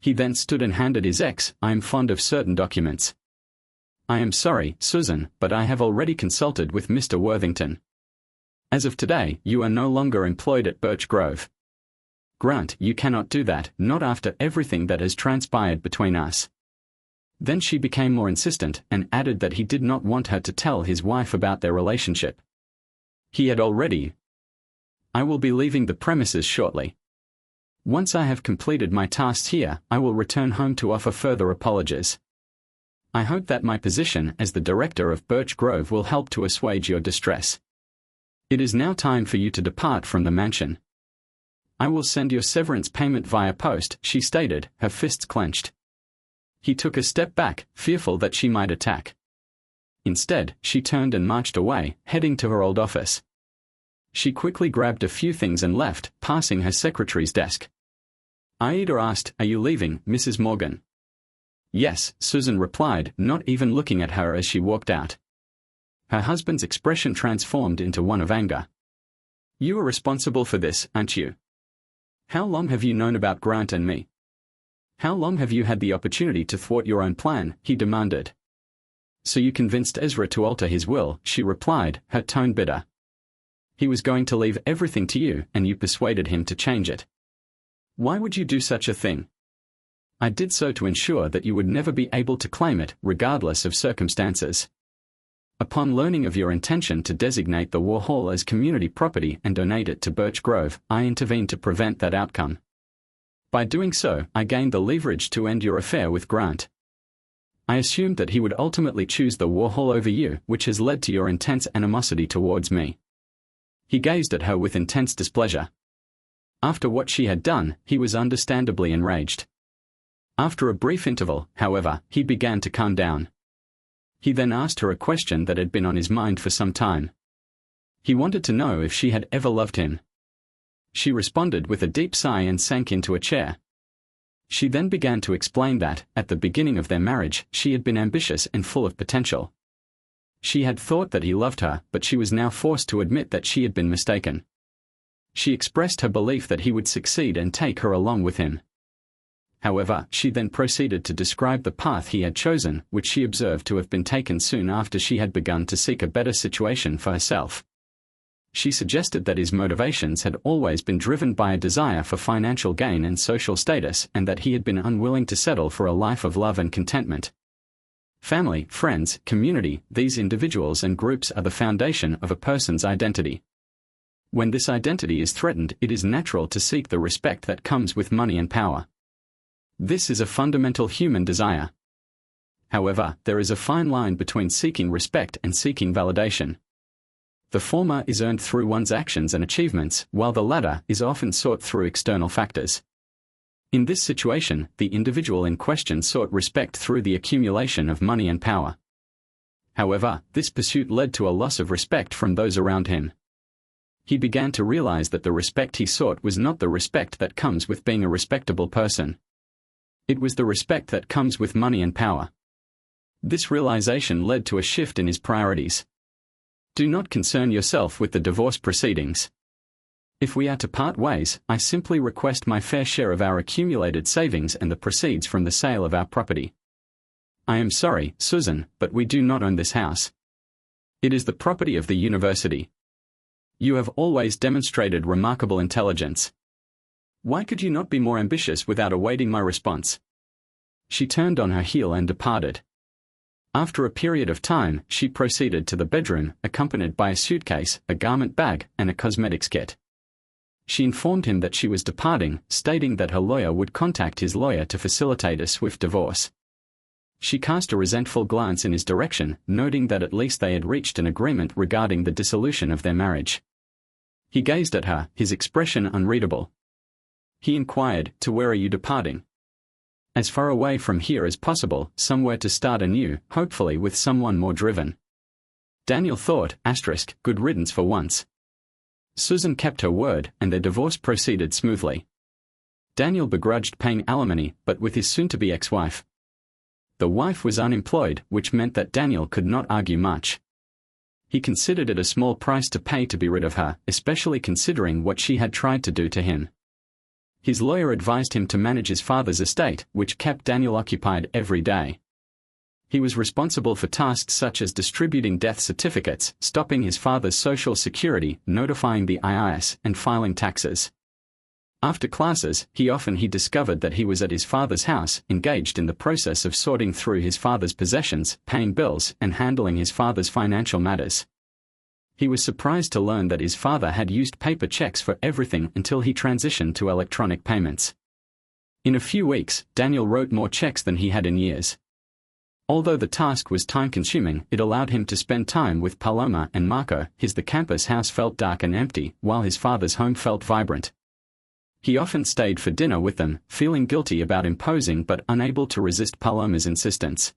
Speaker 1: He then stood and handed his ex, "I am fond of certain documents. I am sorry, Susan, but I have already consulted with Mr. Worthington. As of today, you are no longer employed at Birch Grove. Grant, you cannot do that, not after everything that has transpired between us." Then she became more insistent, and added that he did not want her to tell his wife about their relationship. He had already. "I will be leaving the premises shortly. Once I have completed my tasks here, I will return home to offer further apologies. I hope that my position as the director of Birch Grove will help to assuage your distress. It is now time for you to depart from the mansion. I will send your severance payment via post," she stated, her fists clenched. He took a step back, fearful that she might attack. Instead, she turned and marched away, heading to her old office. She quickly grabbed a few things and left, passing her secretary's desk. Aida asked, "Are you leaving, Mrs. Morgan?" "Yes," Susan replied, not even looking at her as she walked out. Her husband's expression transformed into one of anger. "You are responsible for this, aren't you? How long have you known about Grant and me? How long have you had the opportunity to thwart your own plan?" he demanded. "So you convinced Ezra to alter his will," she replied, her tone bitter. "He was going to leave everything to you, and you persuaded him to change it. Why would you do such a thing?" "I did so to ensure that you would never be able to claim it, regardless of circumstances. Upon learning of your intention to designate the Warhol as community property and donate it to Birch Grove, I intervened to prevent that outcome. By doing so, I gained the leverage to end your affair with Grant. I assumed that he would ultimately choose the Warhol over you, which has led to your intense animosity towards me." He gazed at her with intense displeasure. After what she had done, he was understandably enraged. After a brief interval, however, he began to calm down. He then asked her a question that had been on his mind for some time. He wanted to know if she had ever loved him. She responded with a deep sigh and sank into a chair. She then began to explain that, at the beginning of their marriage, she had been ambitious and full of potential. She had thought that he loved her, but she was now forced to admit that she had been mistaken. She expressed her belief that he would succeed and take her along with him. However, she then proceeded to describe the path he had chosen, which she observed to have been taken soon after she had begun to seek a better situation for herself. She suggested that his motivations had always been driven by a desire for financial gain and social status, and that he had been unwilling to settle for a life of love and contentment. Family, friends, community, these individuals and groups are the foundation of a person's identity. When this identity is threatened, it is natural to seek the respect that comes with money and power. This is a fundamental human desire. However, there is a fine line between seeking respect and seeking validation. The former is earned through one's actions and achievements, while the latter is often sought through external factors. In this situation, the individual in question sought respect through the accumulation of money and power. However, this pursuit led to a loss of respect from those around him. He began to realize that the respect he sought was not the respect that comes with being a respectable person. It was the respect that comes with money and power. This realization led to a shift in his priorities. Do not concern yourself with the divorce proceedings. If we are to part ways, I simply request my fair share of our accumulated savings and the proceeds from the sale of our property. I am sorry, Susan, but we do not own this house. It is the property of the university. You have always demonstrated remarkable intelligence. Why could you not be more ambitious without awaiting my response? She turned on her heel and departed. After a period of time, she proceeded to the bedroom, accompanied by a suitcase, a garment bag, and a cosmetics kit. She informed him that she was departing, stating that her lawyer would contact his lawyer to facilitate a swift divorce. She cast a resentful glance in his direction, noting that at least they had reached an agreement regarding the dissolution of their marriage. He gazed at her, his expression unreadable. He inquired, "To where are you departing?" "As far away from here as possible, somewhere to start anew, hopefully with someone more driven." Daniel thought, *, good riddance for once. Susan kept her word, and their divorce proceeded smoothly. Daniel begrudged paying alimony, but with his soon-to-be ex-wife. The wife was unemployed, which meant that Daniel could not argue much. He considered it a small price to pay to be rid of her, especially considering what she had tried to do to him. His lawyer advised him to manage his father's estate, which kept Daniel occupied every day. He was responsible for tasks such as distributing death certificates, stopping his father's social security, notifying the IRS, and filing taxes. After classes, he discovered that he was at his father's house, engaged in the process of sorting through his father's possessions, paying bills, and handling his father's financial matters. He was surprised to learn that his father had used paper checks for everything until he transitioned to electronic payments. In a few weeks, Daniel wrote more checks than he had in years. Although the task was time-consuming, it allowed him to spend time with Paloma and Marco. The campus house felt dark and empty, while his father's home felt vibrant. He often stayed for dinner with them, feeling guilty about imposing but unable to resist Paloma's insistence.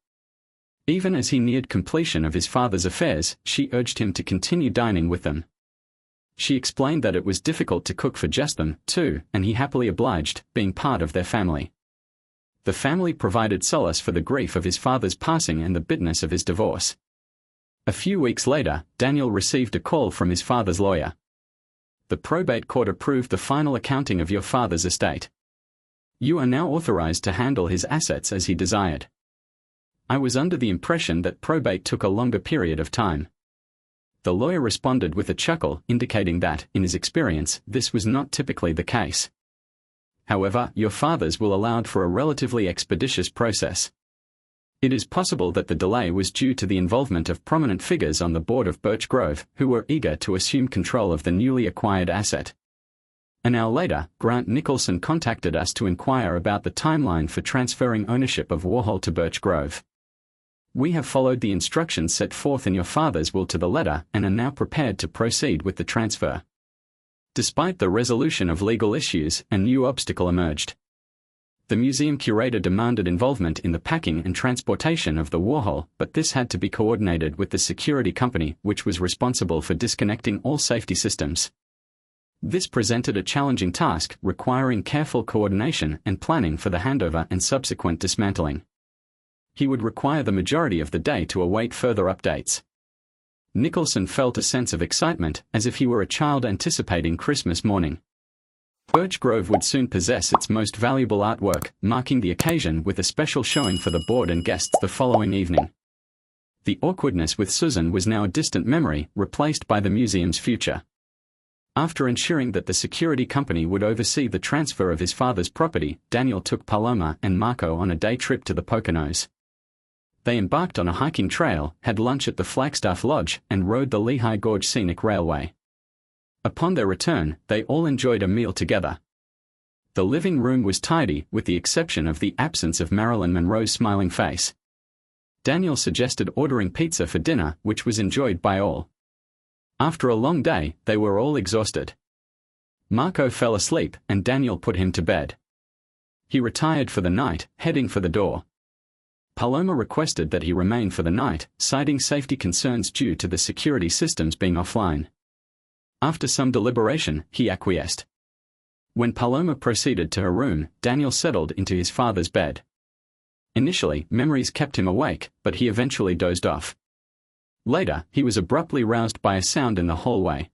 Speaker 1: Even as he neared completion of his father's affairs, she urged him to continue dining with them. She explained that it was difficult to cook for just them, too, and he happily obliged, being part of their family. The family provided solace for the grief of his father's passing and the bitterness of his divorce. A few weeks later, Daniel received a call from his father's lawyer. The probate court approved the final accounting of your father's estate. You are now authorized to handle his assets as he desired. I was under the impression that probate took a longer period of time. The lawyer responded with a chuckle, indicating that, in his experience, this was not typically the case. However, your fathers will allow for a relatively expeditious process. It is possible that the delay was due to the involvement of prominent figures on the board of Birch Grove, who were eager to assume control of the newly acquired asset. An hour later, Grant Nicholson contacted us to inquire about the timeline for transferring ownership of Warhol to Birch Grove. We have followed the instructions set forth in your father's will to the letter and are now prepared to proceed with the transfer. Despite the resolution of legal issues, a new obstacle emerged. The museum curator demanded involvement in the packing and transportation of the Warhol, but this had to be coordinated with the security company, which was responsible for disconnecting all safety systems. This presented a challenging task, requiring careful coordination and planning for the handover and subsequent dismantling. He would require the majority of the day to await further updates. Nicholson felt a sense of excitement, as if he were a child anticipating Christmas morning. Birch Grove would soon possess its most valuable artwork, marking the occasion with a special showing for the board and guests the following evening. The awkwardness with Susan was now a distant memory, replaced by the museum's future. After ensuring that the security company would oversee the transfer of his father's property, Daniel took Paloma and Marco on a day trip to the Poconos. They embarked on a hiking trail, had lunch at the Flagstaff Lodge, and rode the Lehigh Gorge Scenic Railway. Upon their return, they all enjoyed a meal together. The living room was tidy, with the exception of the absence of Marilyn Monroe's smiling face. Daniel suggested ordering pizza for dinner, which was enjoyed by all. After a long day, they were all exhausted. Marco fell asleep, and Daniel put him to bed. He retired for the night, heading for the door. Paloma requested that he remain for the night, citing safety concerns due to the security systems being offline. After some deliberation, he acquiesced. When Paloma proceeded to her room, Daniel settled into his father's bed. Initially, memories kept him awake, but he eventually dozed off. Later, he was abruptly roused by a sound in the hallway.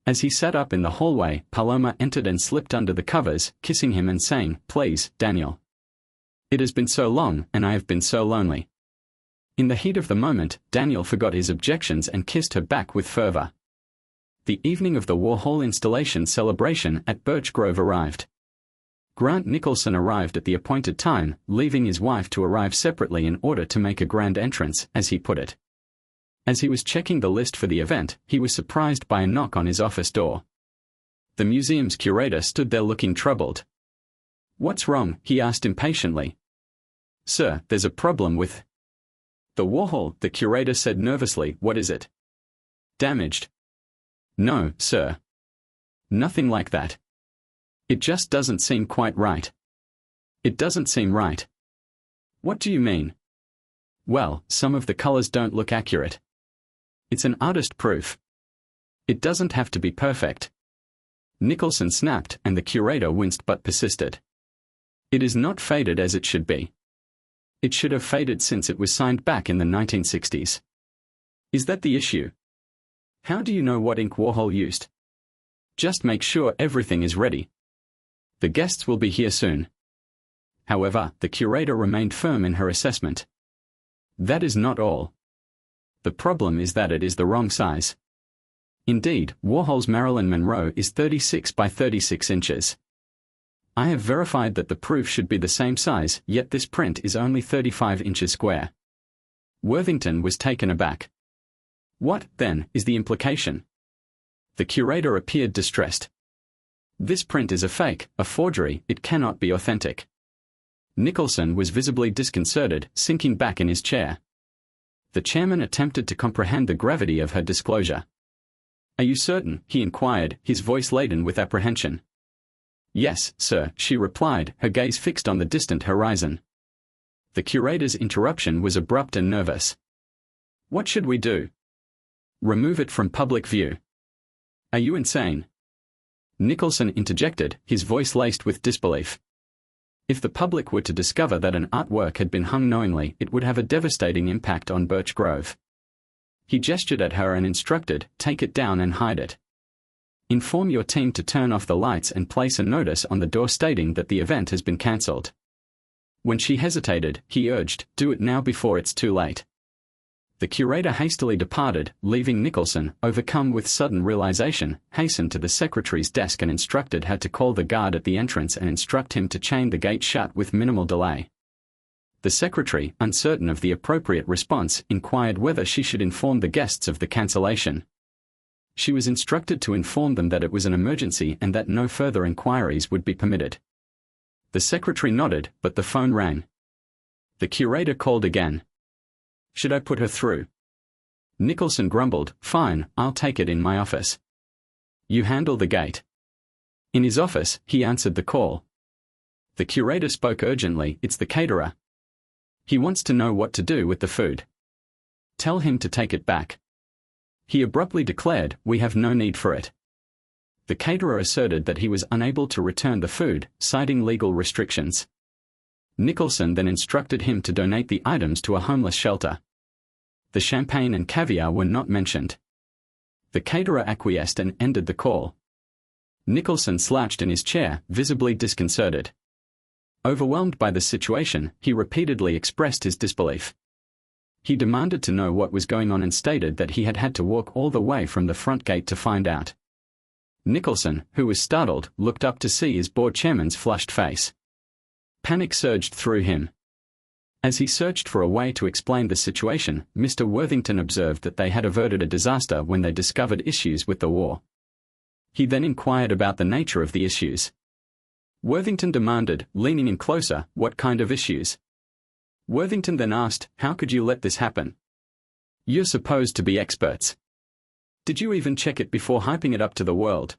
Speaker 1: As he sat up in the hallway, Paloma entered and slipped under the covers, kissing him and saying, "Please, Daniel. It has been so long, and I have been so lonely." In the heat of the moment, Daniel forgot his objections and kissed her back with fervor. The evening of the Warhol installation celebration at Birch Grove arrived. Grant Nicholson arrived at the appointed time, leaving his wife to arrive separately in order to make a grand entrance, as he put it. As he was checking the list for the event, he was surprised by a knock on his office door. The museum's curator stood there looking troubled. "What's wrong?" he asked impatiently. "Sir, there's a problem with the Warhol," the curator said nervously. "What is it? Damaged?" "No, sir. Nothing like that. It just doesn't seem quite right." "It doesn't seem right? What do you mean?" "Well, some of the colors don't look accurate. It's an artist proof." It doesn't have to be perfect. Nicholson snapped, and the curator winced but persisted. It is not faded as it should be. It should have faded since it was signed back in the 1960s. Is that the issue? How do you know what ink Warhol used? Just make sure everything is ready. The guests will be here soon. However, the curator remained firm in her assessment. That is not all. The problem is that it is the wrong size. Indeed, Warhol's Marilyn Monroe is 36 by 36 inches. I have verified that the proof should be the same size, yet this print is only 35 inches square. Worthington was taken aback. What, then, is the implication? The curator appeared distressed. This print is a fake, a forgery, it cannot be authentic. Nicholson was visibly disconcerted, sinking back in his chair. The chairman attempted to comprehend the gravity of her disclosure. Are you certain? He inquired, his voice laden with apprehension. Yes, sir, she replied, her gaze fixed on the distant horizon. The curator's interruption was abrupt and nervous. What should we do? Remove it from public view. Are you insane? Nicholson interjected, his voice laced with disbelief. If the public were to discover that an artwork had been hung knowingly, it would have a devastating impact on Birch Grove. He gestured at her and instructed, take it down and hide it. Inform your team to turn off the lights and place a notice on the door stating that the event has been cancelled. When she hesitated, he urged, do it now before it's too late. The curator hastily departed, leaving Nicholson, overcome with sudden realization, hastened to the secretary's desk and instructed her to call the guard at the entrance and instruct him to chain the gate shut with minimal delay. The secretary, uncertain of the appropriate response, inquired whether she should inform the guests of the cancellation. She was instructed to inform them that it was an emergency and that no further inquiries would be permitted. The secretary nodded, but the phone rang. The curator called again. Should I put her through? Nicholson grumbled, fine, I'll take it in my office. You handle the gate. In his office, he answered the call. The curator spoke urgently, it's the caterer. He wants to know what to do with the food. Tell him to take it back. He abruptly declared, we have no need for it. The caterer asserted that he was unable to return the food, citing legal restrictions. Nicholson then instructed him to donate the items to a homeless shelter. The champagne and caviar were not mentioned. The caterer acquiesced and ended the call. Nicholson slouched in his chair, visibly disconcerted. Overwhelmed by the situation, he repeatedly expressed his disbelief. He demanded to know what was going on and stated that he had had to walk all the way from the front gate to find out. Nicholson, who was startled, looked up to see his board chairman's flushed face. Panic surged through him. As he searched for a way to explain the situation, Mr. Worthington observed that they had averted a disaster when they discovered issues with the war. He then inquired about the nature of the issues. Worthington demanded, leaning in closer, what kind of issues? Worthington then asked, how could you let this happen? You're supposed to be experts. Did you even check it before hyping it up to the world?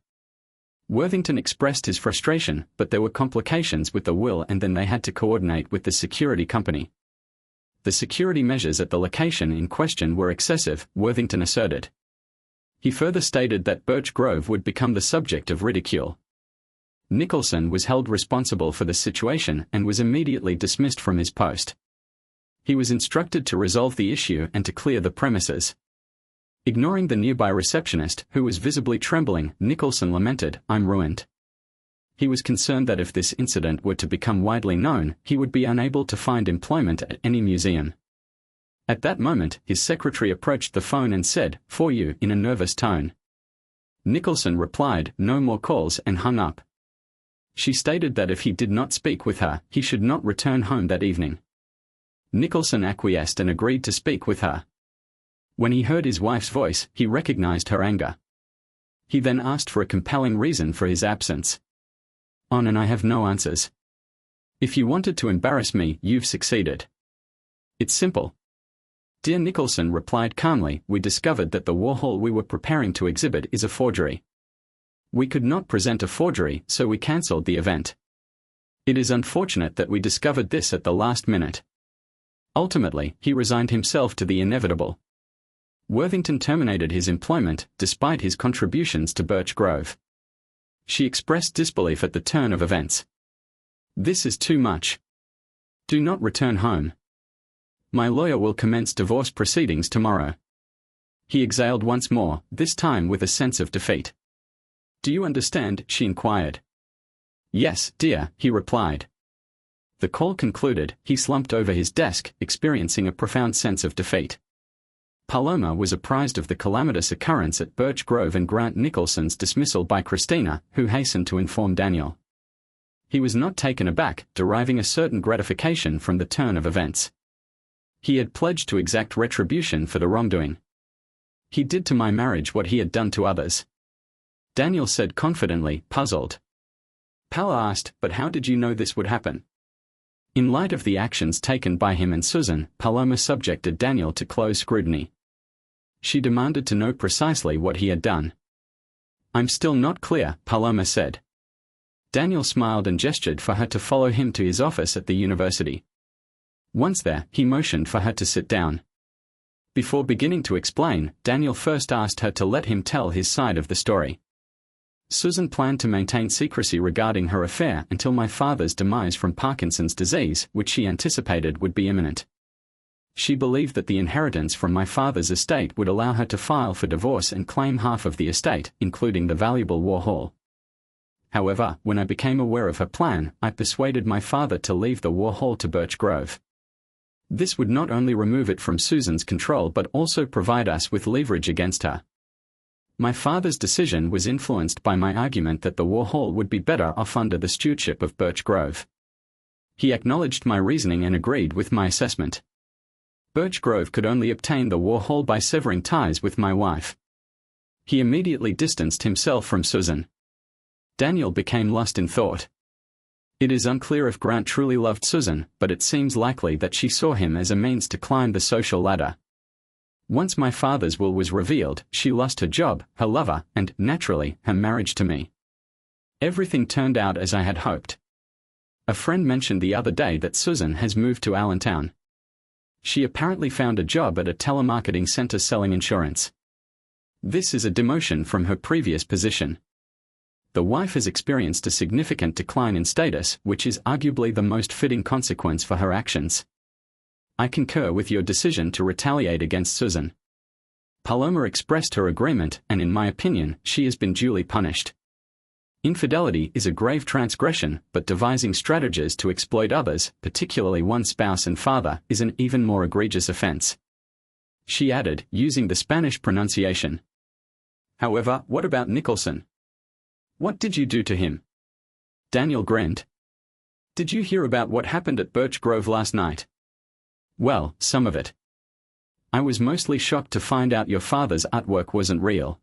Speaker 1: Worthington expressed his frustration, but there were complications with the will and then they had to coordinate with the security company. The security measures at the location in question were excessive, Worthington asserted. He further stated that Birch Grove would become the subject of ridicule. Nicholson was held responsible for the situation and was immediately dismissed from his post. He was instructed to resolve the issue and to clear the premises. Ignoring the nearby receptionist, who was visibly trembling, Nicholson lamented, I'm ruined. He was concerned that if this incident were to become widely known, he would be unable to find employment at any museum. At that moment, his secretary approached the phone and said, for you, in a nervous tone. Nicholson replied, no more calls, and hung up. She stated that if he did not speak with her, he should not return home that evening. Nicholson acquiesced and agreed to speak with her. When he heard his wife's voice, he recognized her anger. He then asked for a compelling reason for his absence. On and I have no answers. If you wanted to embarrass me, you've succeeded. It's simple. Dear Nicholson replied calmly, we discovered that the Warhol we were preparing to exhibit is a forgery. We could not present a forgery, so we cancelled the event. It is unfortunate that we discovered this at the last minute. Ultimately, he resigned himself to the inevitable. Worthington terminated his employment despite his contributions to Birch Grove. She expressed disbelief at the turn of events. This is too much. Do not return home. My lawyer will commence divorce proceedings tomorrow. He exhaled once more, this time with a sense of defeat. Do you understand? She inquired. Yes, dear, he replied. The call concluded, he slumped over his desk, experiencing a profound sense of defeat. Paloma was apprised of the calamitous occurrence at Birch Grove and Grant Nicholson's dismissal by Christina, who hastened to inform Daniel. He was not taken aback, deriving a certain gratification from the turn of events. He had pledged to exact retribution for the wrongdoing. He did to my marriage what he had done to others. Daniel said confidently, puzzled. Pala asked, but how did you know this would happen? In light of the actions taken by him and Susan, Paloma subjected Daniel to close scrutiny. She demanded to know precisely what he had done. I'm still not clear, Paloma said. Daniel smiled and gestured for her to follow him to his office at the university. Once there, he motioned for her to sit down. Before beginning to explain, Daniel first asked her to let him tell his side of the story. Susan planned to maintain secrecy regarding her affair until my father's demise from Parkinson's disease, which she anticipated would be imminent. She believed that the inheritance from my father's estate would allow her to file for divorce and claim half of the estate, including the valuable Warhol. However, when I became aware of her plan, I persuaded my father to leave the Warhol to Birch Grove. This would not only remove it from Susan's control but also provide us with leverage against her. My father's decision was influenced by my argument that the Warhol would be better off under the stewardship of Birch Grove. He acknowledged my reasoning and agreed with my assessment. Birch Grove could only obtain the Warhol by severing ties with my wife. He immediately distanced himself from Susan. Daniel became lost in thought. It is unclear if Grant truly loved Susan, but it seems likely that she saw him as a means to climb the social ladder. Once my father's will was revealed, she lost her job, her lover, and, naturally, her marriage to me. Everything turned out as I had hoped. A friend mentioned the other day that Susan has moved to Allentown. She apparently found a job at a telemarketing center selling insurance. This is a demotion from her previous position. The wife has experienced a significant decline in status, which is arguably the most fitting consequence for her actions. I concur with your decision to retaliate against Susan. Paloma expressed her agreement, and in my opinion, she has been duly punished. Infidelity is a grave transgression, but devising strategies to exploit others, particularly one's spouse and father, is an even more egregious offense. She added, using the Spanish pronunciation. However, what about Nicholson? What did you do to him? Daniel grinned. Did you hear about what happened at Birch Grove last night? Well, some of it. I was mostly shocked to find out your father's artwork wasn't real.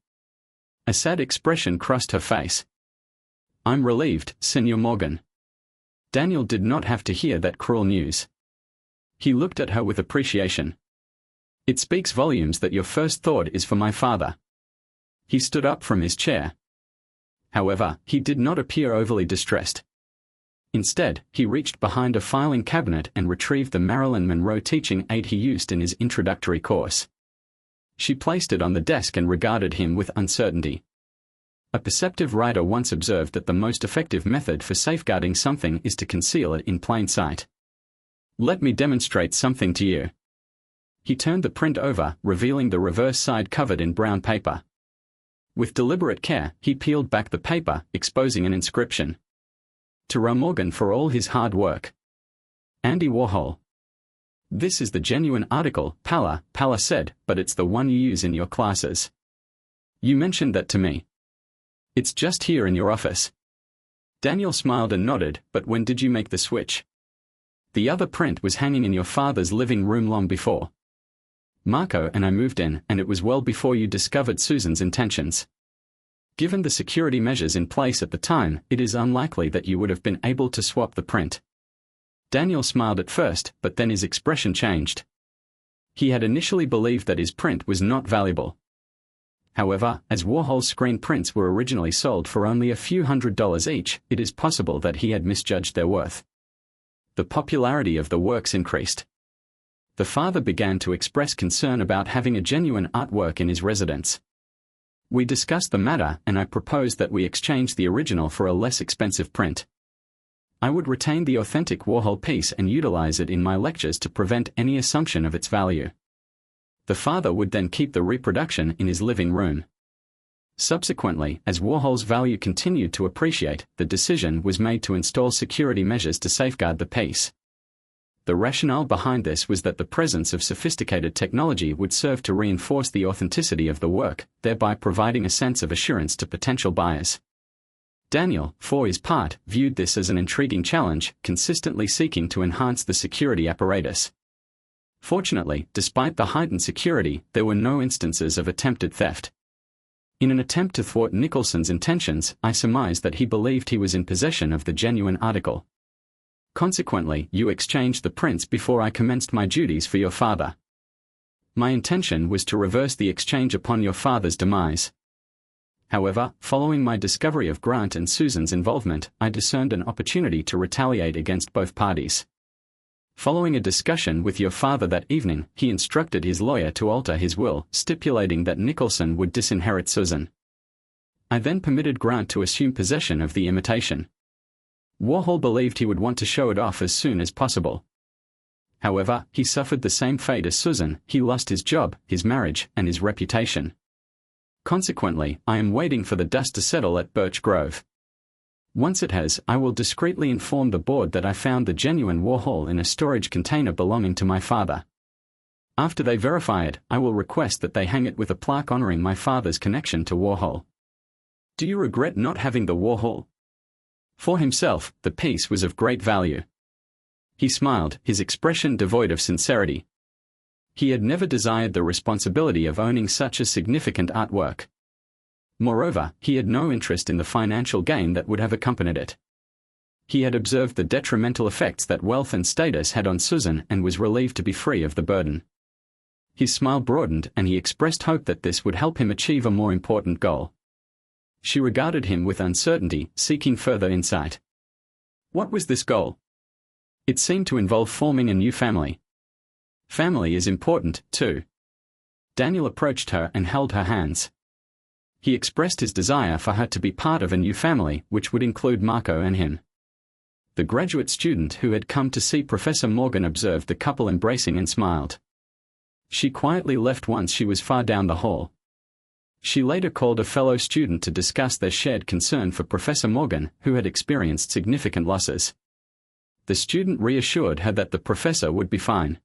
Speaker 1: A sad expression crossed her face. I'm relieved, Senor Morgan. Daniel did not have to hear that cruel news. He looked at her with appreciation. It speaks volumes that your first thought is for my father. He stood up from his chair. However, he did not appear overly distressed. Instead, he reached behind a filing cabinet and retrieved the Marilyn Monroe teaching aid he used in his introductory course. She placed it on the desk and regarded him with uncertainty. A perceptive writer once observed that the most effective method for safeguarding something is to conceal it in plain sight. Let me demonstrate something to you. He turned the print over, revealing the reverse side covered in brown paper. With deliberate care, he peeled back the paper, exposing an inscription. To Ra Morgan for all his hard work. Andy Warhol. This is the genuine article, Pala said, but it's the one you use in your classes. You mentioned that to me. It's just here in your office. Daniel smiled and nodded, but when did you make the switch? The other print was hanging in your father's living room long before. Marco and I moved in, and it was well before you discovered Susan's intentions. Given the security measures in place at the time, it is unlikely that you would have been able to swap the print. Daniel smiled at first, but then his expression changed. He had initially believed that his print was not valuable. However, as Warhol's screen prints were originally sold for only a few $100s each, it is possible that he had misjudged their worth. The popularity of the works increased. The father began to express concern about having a genuine artwork in his residence. We discussed the matter and I proposed that we exchange the original for a less expensive print. I would retain the authentic Warhol piece and utilize it in my lectures to prevent any assumption of its value. The father would then keep the reproduction in his living room. Subsequently, as Warhol's value continued to appreciate, the decision was made to install security measures to safeguard the piece. The rationale behind this was that the presence of sophisticated technology would serve to reinforce the authenticity of the work, thereby providing a sense of assurance to potential buyers. Daniel, for his part, viewed this as an intriguing challenge, consistently seeking to enhance the security apparatus. Fortunately, despite the heightened security, there were no instances of attempted theft. In an attempt to thwart Nicholson's intentions, I surmised that he believed he was in possession of the genuine article. Consequently, you exchanged the prints before I commenced my duties for your father. My intention was to reverse the exchange upon your father's demise. However, following my discovery of Grant and Susan's involvement, I discerned an opportunity to retaliate against both parties. Following a discussion with your father that evening, he instructed his lawyer to alter his will, stipulating that Nicholson would disinherit Susan. I then permitted Grant to assume possession of the imitation. Warhol believed he would want to show it off as soon as possible. However, he suffered the same fate as Susan. He lost his job, his marriage, and his reputation. Consequently, I am waiting for the dust to settle at Birch Grove. Once it has, I will discreetly inform the board that I found the genuine Warhol in a storage container belonging to my father. After they verify it, I will request that they hang it with a plaque honoring my father's connection to Warhol. Do you regret not having the Warhol? For himself, the piece was of great value. He smiled, his expression devoid of sincerity. He had never desired the responsibility of owning such a significant artwork. Moreover, he had no interest in the financial gain that would have accompanied it. He had observed the detrimental effects that wealth and status had on Susan and was relieved to be free of the burden. His smile broadened and he expressed hope that this would help him achieve a more important goal. She regarded him with uncertainty, seeking further insight. What was this goal? It seemed to involve forming a new family. Family is important, too. Daniel approached her and held her hands. He expressed his desire for her to be part of a new family, which would include Marco and him. The graduate student who had come to see Professor Morgan observed the couple embracing and smiled. She quietly left once she was far down the hall. She later called a fellow student to discuss their shared concern for Professor Morgan, who had experienced significant losses. The student reassured her that the professor would be fine.